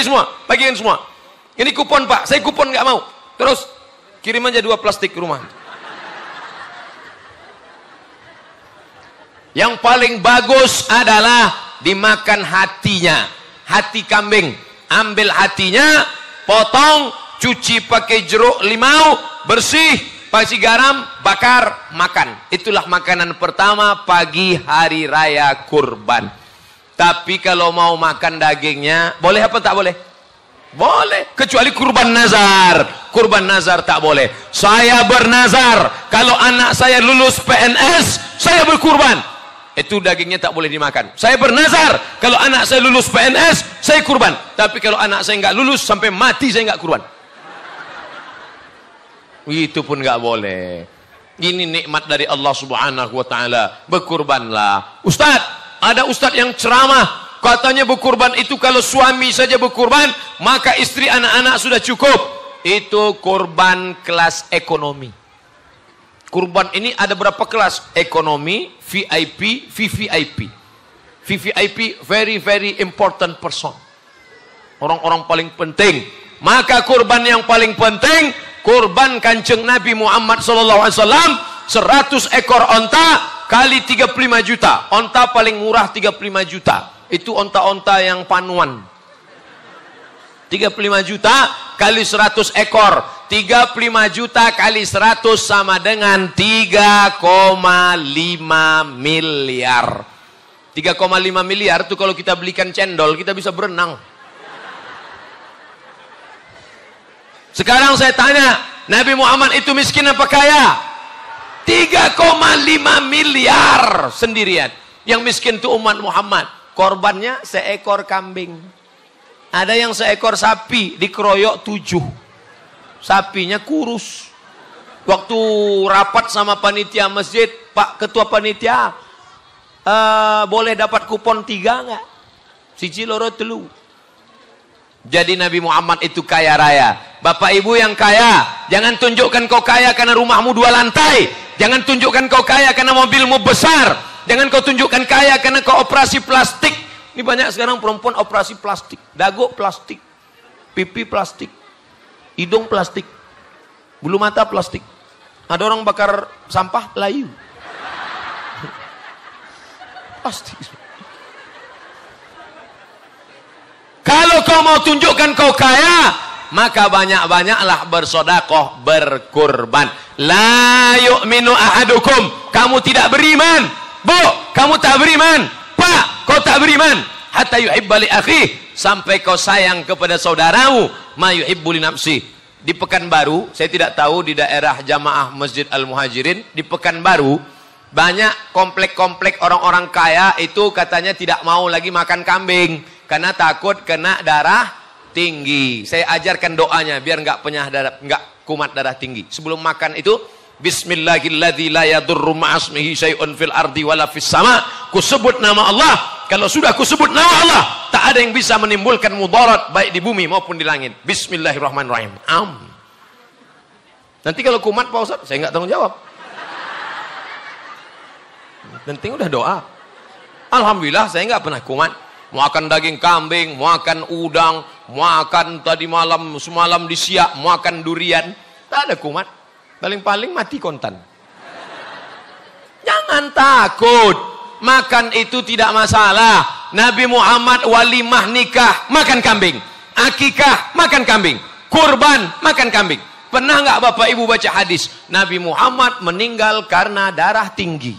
A: semua, bagikan semua. Ini kupon Pak, saya kupon nggak mau. Terus kirim aja 2 plastik ke rumah. Yang paling bagus adalah dimakan hatinya, hati kambing. Ambil hatinya, potong, cuci pakai jeruk limau, bersih, kasih garam, bakar, makan. Itulah makanan pertama pagi hari raya kurban. Tapi kalau mau makan dagingnya, boleh apa tak boleh? Boleh, kecuali kurban nazar. Kurban nazar tak boleh. Saya bernazar, kalau anak saya lulus PNS, saya berkurban. Itu dagingnya tak boleh dimakan. Saya bernazar, kalau anak saya lulus PNS, saya kurban. Tapi kalau anak saya nggak lulus, sampai mati saya nggak kurban. Itu pun nggak boleh. Ini nikmat dari Allah Subhanahu wa taala. Berkurbanlah. Ustaz, ada ustaz yang ceramah, katanya berkurban itu kalau suami saja berkurban, maka istri anak-anak sudah cukup. Itu kurban kelas ekonomi. Kurban ini ada berapa kelas? Ekonomi, VIP, VVIP. VVIP, very important person. Orang-orang paling penting. Maka kurban yang paling penting, kurban Kanjeng Nabi Muhammad SAW, 100 ekor onta kali 35 juta. Onta paling murah 35 juta. Itu onta-onta yang panuan. 35 juta kali 100 ekor. 35 juta kali 100 sama dengan 3,5 miliar. 3,5 miliar itu kalau kita belikan cendol, kita bisa berenang. Sekarang saya tanya, Nabi Muhammad itu miskin apa kaya? 3,5 miliar sendirian. Yang miskin itu umat Muhammad. Korbannya seekor kambing. Ada yang seekor sapi, dikeroyok 7. Sapinya kurus. Waktu rapat sama panitia masjid, Pak Ketua Panitia, boleh dapat kupon 3 nggak? Siji loro telu. Jadi Nabi Muhammad itu kaya raya. Bapak ibu yang kaya, jangan tunjukkan kau kaya karena rumahmu 2 lantai. Jangan tunjukkan kau kaya karena mobilmu besar. Jangan kau tunjukkan kaya karena kau operasi plastik. Ini banyak sekarang perempuan operasi plastik. Dagu plastik, pipi plastik, hidung plastik, bulu mata plastik. Ada orang bakar sampah layu. Plastik. Kalau kau mau tunjukkan kau kaya, maka banyak-banyaklah bersodakoh, berkurban. La yu'minu ahadukum. Kamu tidak beriman. Bu, kamu tak beriman. Pak, kau tak beriman. Hatta yuhibba li akhi. Sampai kau sayang kepada saudaramu. Ma yuhibbu li nafsi. Di Pekanbaru, saya tidak tahu di daerah Jamaah Masjid Al-Muhajirin, di Pekanbaru, banyak komplek-komplek orang-orang kaya itu katanya tidak mau lagi makan kambing. Karena takut kena darah tinggi. Saya ajarkan doanya biar nggak kumat darah tinggi. Sebelum makan itu, Bismillahilladzi la yadurru ma'asmihi syai'un fil ardi wala fis sama. Kusebut nama Allah. Kalau sudah kusebut nama Allah, tak ada yang bisa menimbulkan mudarat baik di bumi maupun di langit. Bismillahirrahmanirrahim. Nanti kalau kumat Pak Ustaz, saya nggak tanggung jawab. Penting udah doa. Alhamdulillah saya nggak pernah kumat. Makan daging kambing, makan udang, makan tadi malam, semalam di Siak, makan durian. Tak ada kumat. Paling-paling mati kontan. Jangan takut. Makan itu tidak masalah. Nabi Muhammad walimah nikah, makan kambing. Akikah, makan kambing. Kurban, makan kambing. Pernah nggak Bapak Ibu baca hadis? Nabi Muhammad meninggal karena darah tinggi.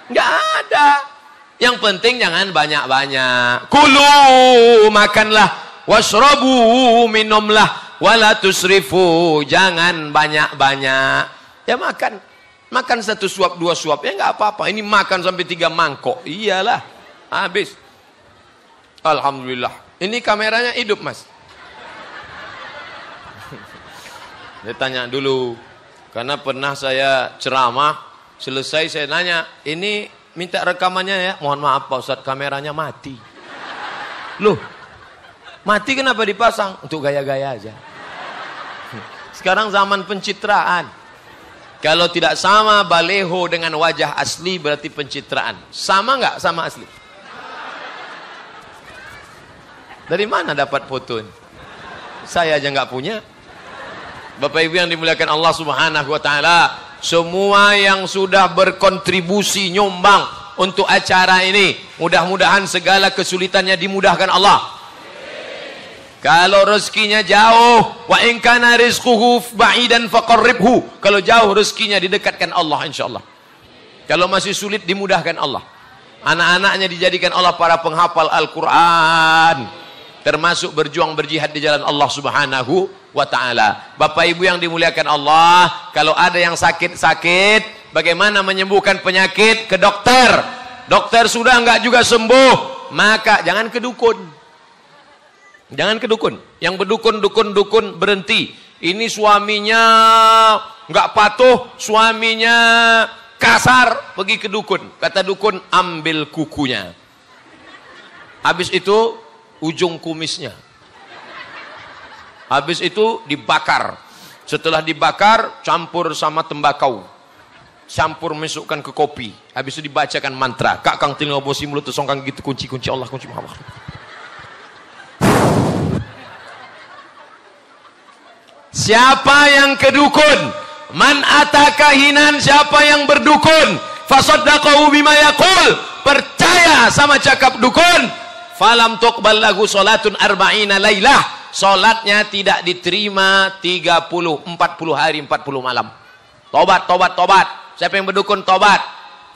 A: Nggak ada. Yang penting jangan banyak-banyak. Kulu, makanlah. Washrabu, minumlah. Wala tusrifu, jangan banyak-banyak. Ya makan. Makan 1 suap, 2 suap. Ya nggak apa-apa. Ini makan sampai 3 mangkok. Iyalah. Habis. Alhamdulillah. Ini kameranya hidup, Mas. Saya tanya dulu. Karena pernah saya ceramah. Selesai saya nanya. Ini minta rekamannya ya. Mohon maaf Pak Ustadz, kameranya mati. Loh, mati kenapa dipasang? Untuk gaya-gaya aja. Sekarang zaman pencitraan. Kalau tidak sama baleho dengan wajah asli berarti pencitraan. Sama nggak sama asli? Dari mana dapat foto ini? Saya aja nggak punya. Bapak Ibu yang dimuliakan Allah Subhanahu wa taala, semua yang sudah berkontribusi nyumbang untuk acara ini, mudah-mudahan segala kesulitannya dimudahkan Allah. Kalau rezekinya jauh, wa in kana rizquhu ba'idan faqarribhu. Kalau jauh rezekinya didekatkan Allah insyaallah. Kalau masih sulit dimudahkan Allah. Anak-anaknya dijadikan Allah para penghafal Al-Qur'an. Termasuk berjuang berjihad di jalan Allah Subhanahu wa taala. Bapak Ibu yang dimuliakan Allah, kalau ada yang sakit-sakit, bagaimana menyembuhkan penyakit? Ke dokter. Dokter sudah enggak juga sembuh, maka jangan ke dukun. Jangan ke dukun. Yang berdukun, berhenti. Ini suaminya nggak patuh, suaminya kasar, pergi ke dukun. Kata dukun, ambil kukunya. Habis itu ujung kumisnya. Habis itu dibakar. Setelah dibakar, campur sama tembakau. Campur masukkan ke kopi. Habis itu dibacakan mantra. Kak kang telinga bosi mulut songkang gitu kunci Allah kunci Muhammad. Siapa yang kedukun? Man atakahinan, siapa yang berdukun? Fasaddaqahu bima yaqul, percaya sama cakap dukun. Falam tuqbal lahu salatun arba'ina lailah, salatnya tidak diterima 40 hari 40 malam. Tobat. Siapa yang berdukun tobat.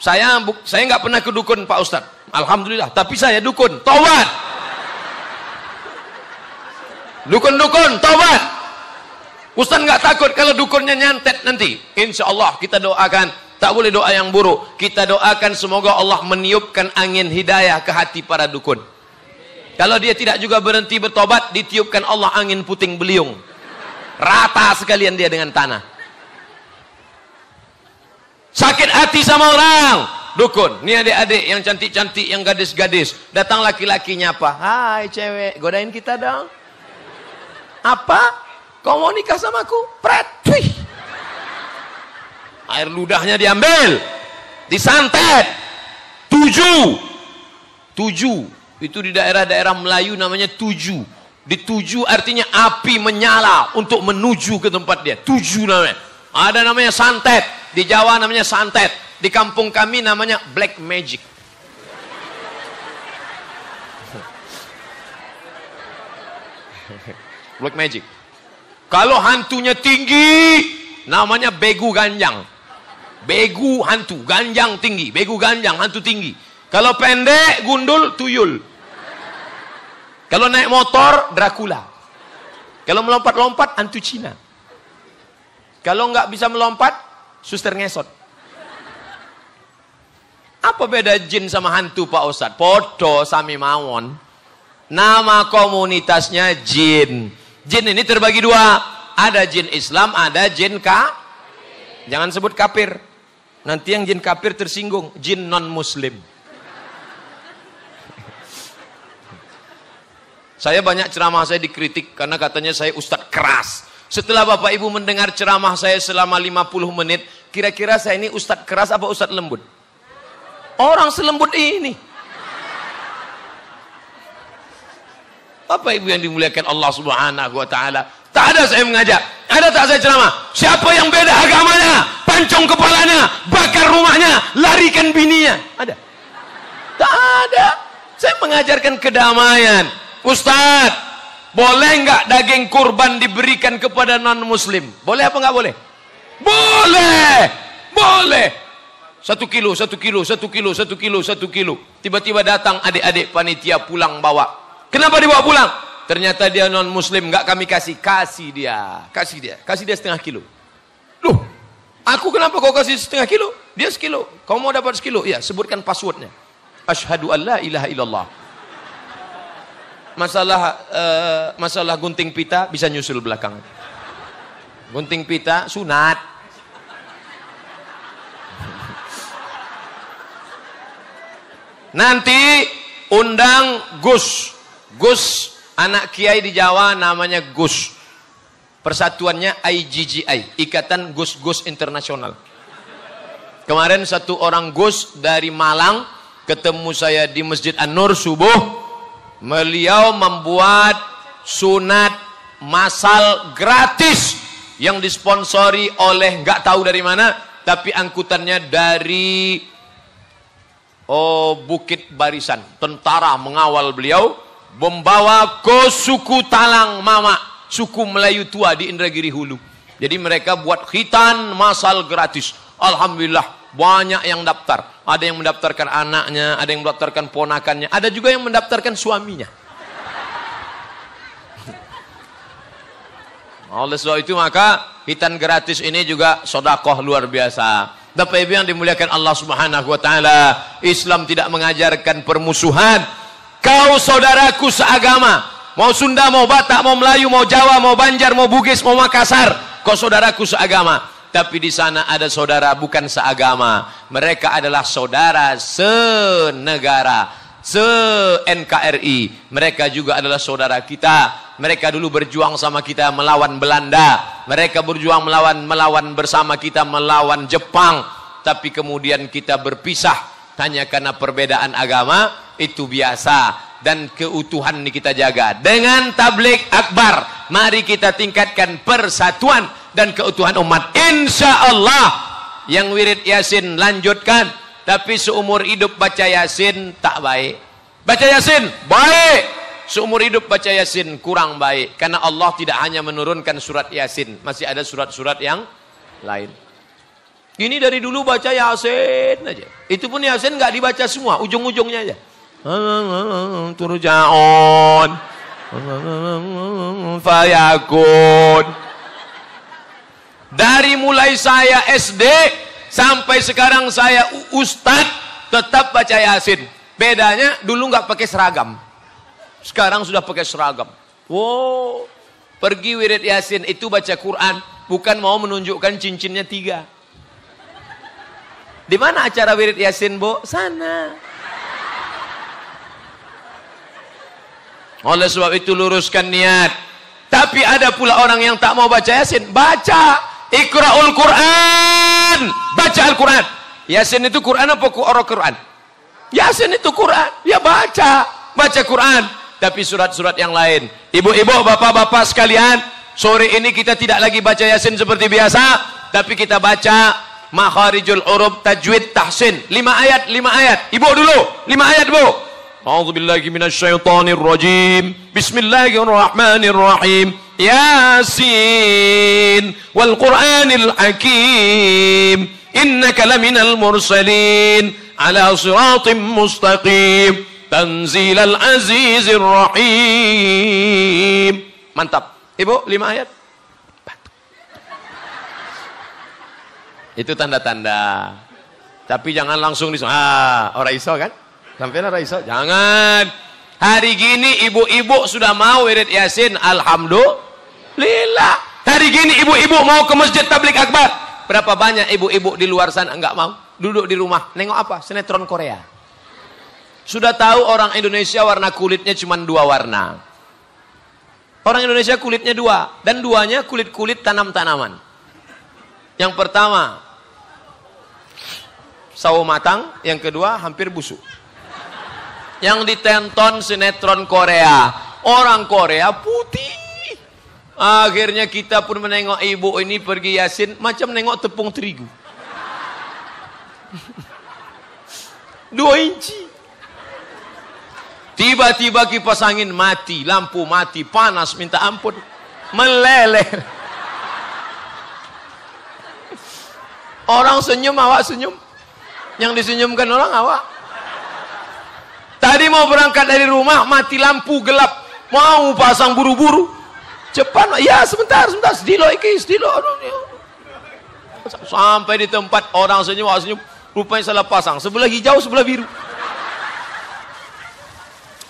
A: Saya nggak pernah kedukun Pak Ustaz. Alhamdulillah, tapi saya dukun. Tobat. Dukun tobat. Ustaz nggak takut kalau dukunnya nyantet nanti. Insya Allah kita doakan. Tak boleh doa yang buruk. Kita doakan semoga Allah meniupkan angin hidayah ke hati para dukun. Kalau dia tidak juga berhenti bertobat, ditiupkan Allah angin puting beliung. Rata sekalian dia dengan tanah. Sakit hati sama orang, dukun. Ini adik-adik yang cantik-cantik, yang gadis-gadis. Datang laki-laki nyapa. Hai cewek, godain kita dong. Apa? Kau mau nikah sama aku? Pret. Wih. Air ludahnya diambil. Disantet. 7. Itu di daerah-daerah Melayu namanya 7. Di 7 artinya api menyala untuk menuju ke tempat dia. 7 namanya. Ada namanya santet. Di Jawa namanya santet. Di kampung kami namanya black magic. Black magic. Kalau hantunya tinggi, namanya begu ganjang. Begu hantu, ganjang tinggi. Begu ganjang, hantu tinggi. Kalau pendek, gundul, tuyul. Kalau naik motor, Dracula. Kalau melompat-lompat, hantu Cina. Kalau nggak bisa melompat, suster ngesot. Apa beda jin sama hantu Pak Ustadz? Podo sami mawon. Nama komunitasnya jin. Jin ini terbagi dua. Ada jin Islam, ada jin Jangan sebut kafir. Nanti yang jin kafir tersinggung. Jin non-muslim. Saya banyak ceramah saya dikritik karena katanya saya ustadz keras. Setelah Bapak Ibu mendengar ceramah saya selama 50 menit, kira-kira saya ini ustadz keras apa ustadz lembut? Orang selembut ini. Bapak Ibu yang dimuliakan Allah Subhanahu wa taala, tak ada saya mengajak, ada tak saya ceramah? Siapa yang beda agamanya, pancong kepalanya, bakar rumahnya, larikan bininya. Ada? Tak ada. Saya mengajarkan kedamaian. Ustaz, boleh nggak daging kurban diberikan kepada non muslim? Boleh apa nggak boleh? Boleh. Boleh. 1 kilo, 1 kilo, 1 kilo, 1 kilo, 1 kilo. Tiba-tiba datang adik-adik panitia pulang bawa. Kenapa dibawa pulang? Ternyata dia non muslim, nggak kami kasih. Kasih dia 1/2 kilo. Loh, aku kenapa kau kasih 1/2 kilo? Dia 1 kilo. Kau mau dapat 1 kilo? Ya, sebutkan passwordnya. Asyhadu an la ilaha illallah. Masalah gunting pita bisa nyusul belakang. Gunting pita sunat. Nanti undang Gus. Gus anak kiai di Jawa namanya Gus. Persatuannya IGGI, Ikatan Gus-Gus Internasional. Kemarin satu orang Gus dari Malang ketemu saya di Masjid An-Nur subuh. Beliau membuat sunat massal gratis yang disponsori oleh nggak tahu dari mana, tapi angkutannya dari Bukit Barisan. Tentara mengawal beliau, membawa ke suku Talang Mama, suku Melayu tua di Indragiri Hulu. Jadi mereka buat khitan massal gratis. Alhamdulillah banyak yang daftar. Ada yang mendaftarkan anaknya, ada yang mendaftarkan ponakannya, ada juga yang mendaftarkan suaminya. Oleh sebab itu maka khitan gratis ini juga sedekah luar biasa. Bapak Ibu yang dimuliakan Allah Subhanahu wa taala, Islam tidak mengajarkan permusuhan. Kau saudaraku seagama, mau Sunda, mau Batak, mau Melayu, mau Jawa, mau Banjar, mau Bugis, mau Makassar, kau saudaraku seagama. Tapi di sana ada saudara bukan seagama. Mereka adalah saudara senegara, se-NKRI. Mereka juga adalah saudara kita. Mereka dulu berjuang sama kita melawan Belanda. Mereka berjuang melawan bersama kita melawan Jepang. Tapi kemudian kita berpisah hanya karena perbedaan agama. Itu biasa. Dan keutuhan ini kita jaga dengan tabligh akbar. Mari kita tingkatkan persatuan dan keutuhan umat. Insya Allah yang wirid Yasin lanjutkan, tapi seumur hidup baca Yasin tak baik. Baca Yasin baik, seumur hidup baca Yasin kurang baik, karena Allah tidak hanya menurunkan surat Yasin, masih ada surat-surat yang lain. Ini dari dulu baca Yasin aja, itu pun Yasin nggak dibaca semua, ujung-ujungnya aja. Turja'un fayakun. Dari mulai saya SD sampai sekarang saya ustadz tetap baca Yasin. Bedanya dulu nggak pakai seragam, sekarang sudah pakai seragam. Wow, pergi wirid Yasin itu baca Quran, bukan mau menunjukkan cincinnya 3. Di mana acara wirid Yasin, Bu? Sana. Oleh sebab itu luruskan niat. Tapi ada pula orang yang tak mau baca Yasin. Baca Iqra'ul Quran, baca Al-Quran. Yasin itu Quran apa Quran? Yasin itu Quran. Ya baca Quran. Tapi surat-surat yang lain. Ibu-ibu, bapak-bapak sekalian, sore ini kita tidak lagi baca Yasin seperti biasa, tapi kita baca Makharijul Huruf Tajwid Tahsin. 5 ayat. Ibu dulu, 5 ayat, Bu. A'udzu billahi minasyaitonir rajim. Bismillahirrahmanirrahim. Yasin wal Qur'anil Hakim. Innaka laminal mursalin ala siratim mustaqim. Tanzilal Azizir Rahim. Mantap. Ibu, 5 ayat. Itu tanda-tanda. Tapi jangan langsung orang iso kan? Sampai raiso, jangan. Hari gini ibu-ibu sudah mau wirid Yasin, alhamdulillah. Hari gini ibu-ibu mau ke masjid tablik akbar. Berapa banyak ibu-ibu di luar sana enggak mau, duduk di rumah nengok apa? Sinetron Korea. Sudah tahu orang Indonesia warna kulitnya cuma 2 warna. Orang Indonesia kulitnya 2, dan 2-nya kulit-kulit tanam-tanaman. Yang pertama sawo matang, yang kedua hampir busuk. Yang ditonton sinetron Korea, orang Korea putih. Akhirnya kita pun menengok ibu ini pergi Yasin macam nengok tepung terigu. 2 inci. Tiba-tiba kipas angin mati, lampu mati, panas minta ampun, meleleh. Orang senyum, awak senyum. Yang disenyumkan orang awak. Tadi mau berangkat dari rumah, mati lampu, gelap. Mau pasang buru-buru. Cepat, ya sebentar, sedilo iki, sedilo. Sampai di tempat orang senyum, awak senyum. Rupanya salah pasang. Sebelah hijau, sebelah biru.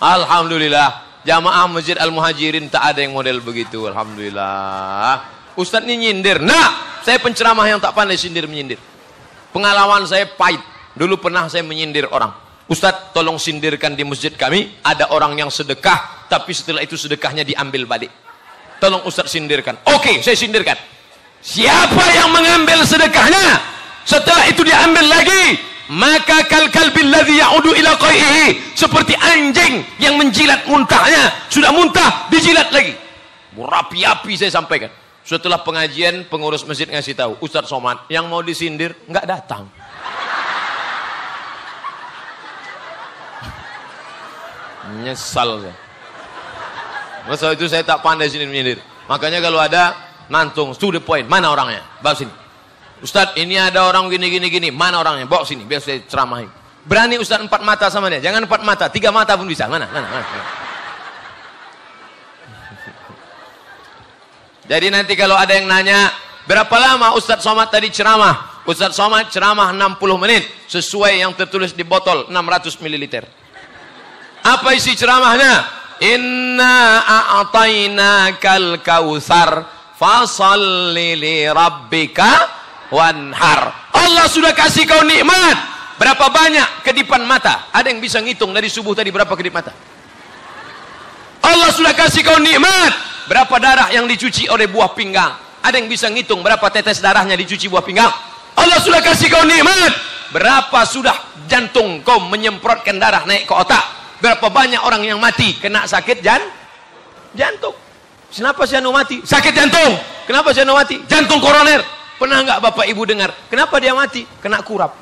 A: Alhamdulillah. Jamaah Masjid Al-Muhajirin tak ada yang model begitu. Alhamdulillah. Ustadz ini nyindir. Nah, saya penceramah yang tak pandai sindir-menyindir. Pengalaman saya pahit. Dulu pernah saya menyindir orang. Ustadz tolong sindirkan di masjid kami. Ada orang yang sedekah, tapi setelah itu sedekahnya diambil balik. Tolong Ustadz sindirkan. Oke, saya sindirkan. Siapa yang mengambil sedekahnya, setelah itu diambil lagi, maka kalbil ladzi ya'udu ila qaihi, seperti anjing yang menjilat muntahnya. Sudah muntah, dijilat lagi. Berapi-api saya sampaikan. Setelah pengajian, pengurus masjid ngasih tahu, Ustadz Somad yang mau disindir nggak datang. Nyesal saya. Masa itu saya tak pandai sini menyindir. Makanya kalau ada nantung, to the point, mana orangnya? Bawa sini. Ustadz, ini ada orang gini. Mana orangnya? Bawa sini, biar saya ceramahin. Berani Ustadz 4 mata sama dia? Jangan 4 mata, 3 mata pun bisa. Mana? Jadi nanti kalau ada yang nanya, berapa lama Ustadz Somad tadi ceramah? Ustadz Somad ceramah 60 menit, sesuai yang tertulis di botol 600 ml. Apa isi ceramahnya? Inna a'tainakal kautsar fasalli li rabbika wanhar. Allah sudah kasih kau nikmat. Berapa banyak kedipan mata? Ada yang bisa ngitung dari subuh tadi berapa kedip mata? Allah sudah kasih kau nikmat. Berapa darah yang dicuci oleh buah pinggang? Ada yang bisa ngitung berapa tetes darahnya dicuci buah pinggang? Allah sudah kasih kau nikmat. Berapa sudah jantung kau menyemprotkan darah naik ke otak? Berapa banyak orang yang mati kena sakit jantung. Kenapa si anu mati? Sakit jantung. Kenapa si anu mati? Jantung koroner. Pernah nggak Bapak Ibu dengar? Kenapa dia mati? Kena kurap.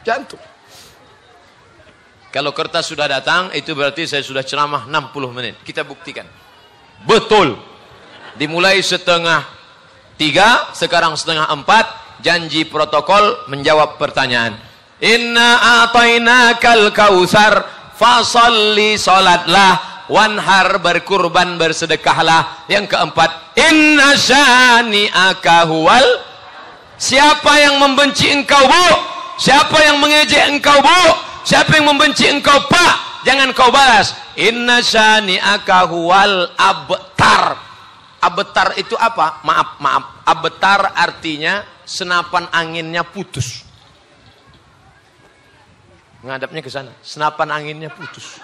A: Jantung. Kalau kertas sudah datang, itu berarti saya sudah ceramah 60 menit. Kita buktikan. Betul. Dimulai 2:30, sekarang 3:30. Janji protokol menjawab pertanyaan. Inna a'tainakal kautsar fasalli salatlah wanhar, berkurban bersedekahlah. Yang keempat, inna syani'aka huwal. Siapa yang membenci engkau, Bu? Siapa yang mengejek engkau, Bu? Siapa yang membenci engkau, Pak? Jangan kau balas. Inna syani'aka huwal abtar. Abtar itu apa? Maaf. Abtar artinya senapan anginnya putus. Ngadapnya ke sana. Senapan anginnya putus.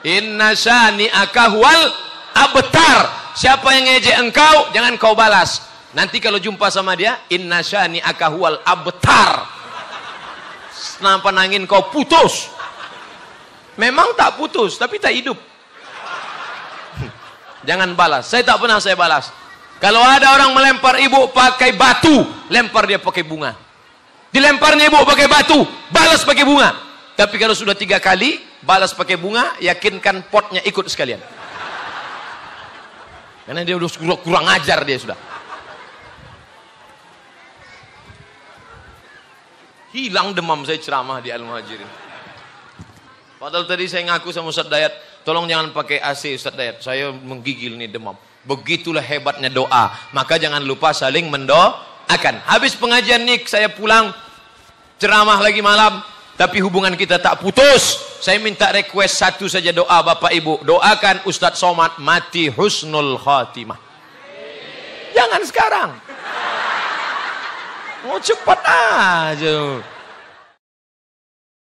A: Inna syani'aka huwal abtar. Siapa yang ngejek engkau, jangan kau balas. Nanti kalau jumpa sama dia, inna syani'aka huwal abtar. Senapan angin kau putus. Memang tak putus, tapi tak hidup. Jangan balas. Saya tak pernah saya balas. Kalau ada orang melempar ibu pakai batu, lempar dia pakai bunga. Dilemparnya ibu pakai batu, balas pakai bunga. Tapi kalau sudah 3 kali, balas pakai bunga, yakinkan potnya ikut sekalian. Karena dia udah kurang ajar dia sudah. Hilang demam saya ceramah di Al-Muhajirin. Padahal tadi saya ngaku sama Ustaz Dayat, tolong jangan pakai AC Ustaz Dayat, saya menggigil nih demam. Begitulah hebatnya doa. Maka jangan lupa saling mendoakan. Habis pengajian nih saya pulang, ceramah lagi malam, tapi hubungan kita tak putus. Saya minta request satu saja doa Bapak Ibu. Doakan Ustadz Somad mati husnul khatimah. Jangan sekarang. Mau cepat aja.